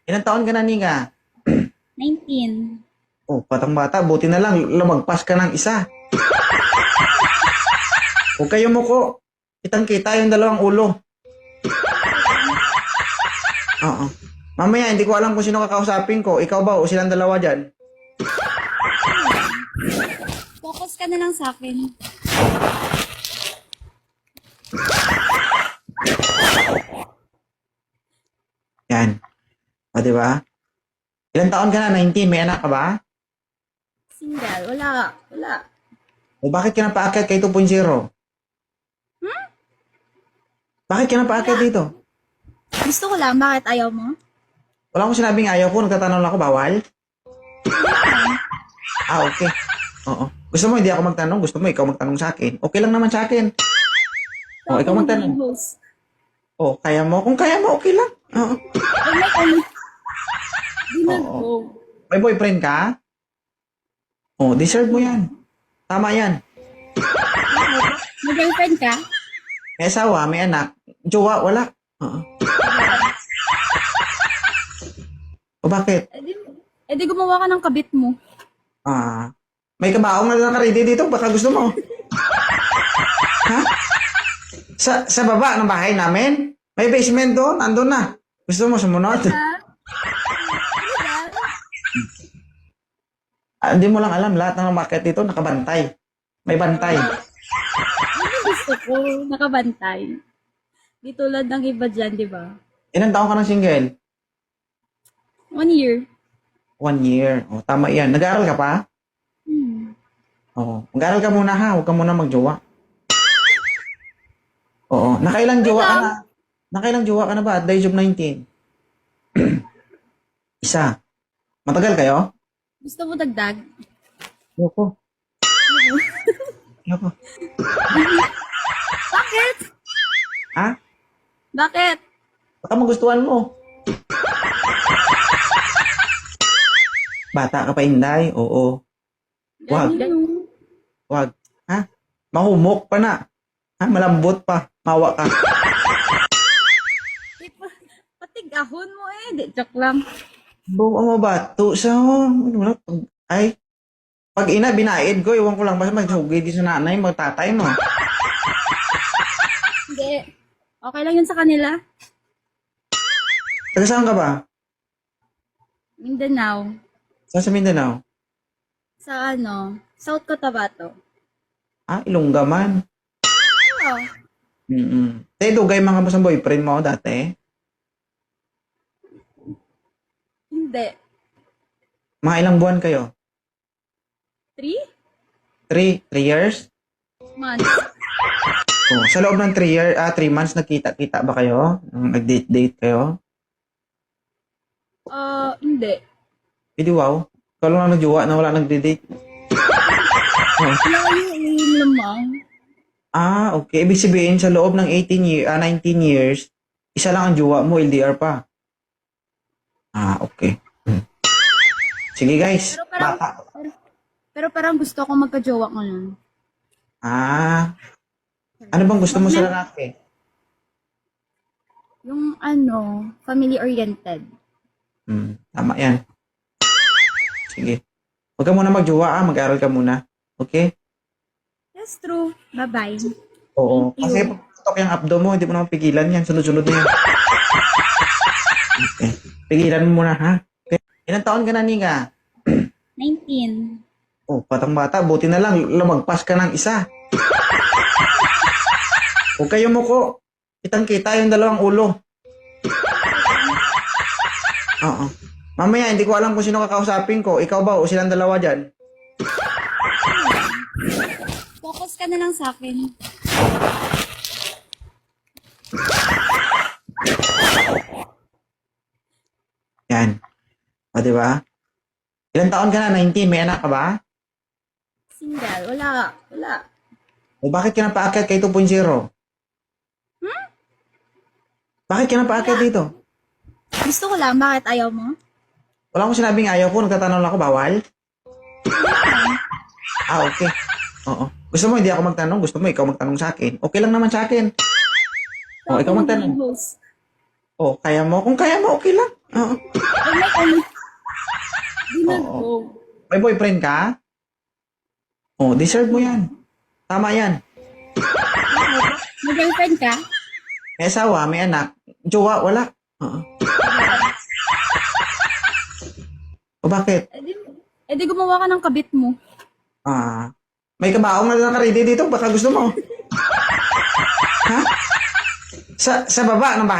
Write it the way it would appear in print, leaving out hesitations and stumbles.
Ilang taon ka na, Nika? 19. Oh, batang bata, buti na lang, lumagpas ka ng isa. Huwag kayo mo ko. Kitang-kita yung dalawang ulo. Oo. Mamaya, hindi ko alam kung sino kakausapin ko. Ikaw ba o silang dalawa dyan? Focus ka na lang sa akin. Yan. O, di ba? Ilang taon ka na? 19. May anak ka ba? Single. Wala. Wala. O bakit ka napaakyat kay 2.0? Bakit ka napaakyat dito? Gusto ko lang. Bakit ayaw mo? Wala akong sinabing ayaw ko. Nagtatanong lang ako, bawal? Ah, okay. Oo. Gusto mo hindi ako magtanong? Gusto mo ikaw magtanong sa akin? Okay lang naman sa akin. O, ikaw magtanong. Host. O, kaya mo? Kung kaya mo, okay lang. Oo. Di na Oo. go. May boyfriend ka? O, deserve mo yan. Tama yan. May girlfriend ka? May asawa, may anak. Jowa, wala. Oo. O bakit? Eh di gumawa ka ng kabit mo. Ah, may kabaong na naka-ready dito. Baka gusto mo. Ha? Sa baba ng bahay namin? May basement doon. Andun na. Gusto mo sumunod? Hindi mo lang alam. Lahat ng market dito nakabantay. May bantay. Ano gusto ko? Nakabantay. Di tulad ng iba dyan, di ba? Ilang taon ka ng single? 1 year. 1 year. O, tama yan. Nag-aaral ka pa? Oo. Mag-aaral ka muna ha. Huwag ka muna magjowa. Oo. Nakailang jowa ka na? Nakailang jowa ka na ba at the age of 19? Isa. Matagal kayo? Gusto mo dagdag? Yoko. Yoko. Bakit? Ha? Bakit? Baka magustuhan mo. Bata ka pa, Inday? Oo. Wag. Ganun. Wag. Ha? Mahumok pa na. Ha? Malambot pa. Mawa ka. Eh, patigahon mo eh. Di, joke lang. Buo mo ba? Sa... Ay. Pag ina, binaid ko. Iwan ko lang. Basta magsugi di sa nanay, magtatay mo. Hindi. Okay lang yun sa kanila. Taga saan ka ba? Mindanao. Saan sa Mindanao? Sa ano? South Cotabato. Ah, Ilongga man. Oo. Te, dugay mga mo sa boyfriend mo dati? Hindi. Mga ilang buwan kayo? 3 3 years? months. Oh, sa loob ng 3 months, nagkita-kita ba kayo? Nag-date-date kayo? Hindi. Hindi, wow. Ikaw lang nagjowa na wala nag-date. Oh. Wala yung lamang. Ah, okay. Ibig sabihin, sa loob ng 19 years, isa lang ang jowa mo, LDR pa. Ah, okay. Sige, guys. Pero parang, Bata. pero parang gusto ko magka-jowa ngayon. Ah. Ano bang gusto mo sa lalaki? Yung ano, family-oriented. Tama yan. Sige. Huwag ka muna magjowa, mag-aral ka muna. Okay? That's true. Bye-bye. Oo. Thank you. Kasi pag tutok yung abdo mo, hindi mo naman pigilan yan. Sunod-sunod na yan. Okay. Pigilan mo muna, ha? Okay. Ilang taon ka na, Nika? 19. Oh, batang bata, buti na lang, lumagpas ka ng isa. Huwag kayo mo ko. Kitang-kita yung dalawang ulo. Oo. Mamaya, hindi ko alam kung sino kakausapin ko. Ikaw ba o silang dalawa dyan? Focus ka na lang sa akin. Yan. O, di ba? Ilang taon ka na? 19. May anak ka ba? Single. Wala. Wala. O bakit ka napaakyat kay 2.0? Bakit ka napaakyat dito? Gusto ko lang. Bakit ayaw mo? Wala akong sinabing ayaw ko. Nagtatanong lang ako, bawal? Ah, okay. Oo. Gusto mo hindi ako magtanong? Gusto mo ikaw magtanong sa akin? Okay lang naman sa akin. O, ikaw magtanong. Host. O, kaya mo? Kung kaya mo, okay lang. Oo. Pag may di na Oo. go. May boyfriend ka? Oh, deserve mo yan. Tama yan. May girlfriend ka? May asawa, may anak. Jowa, wala. Oo. O bakit? Eh di gumawa ka ng kabit mo. May kabaong na naka-ready dito. Baka gusto mo. Ha? Sa baba ng bahay.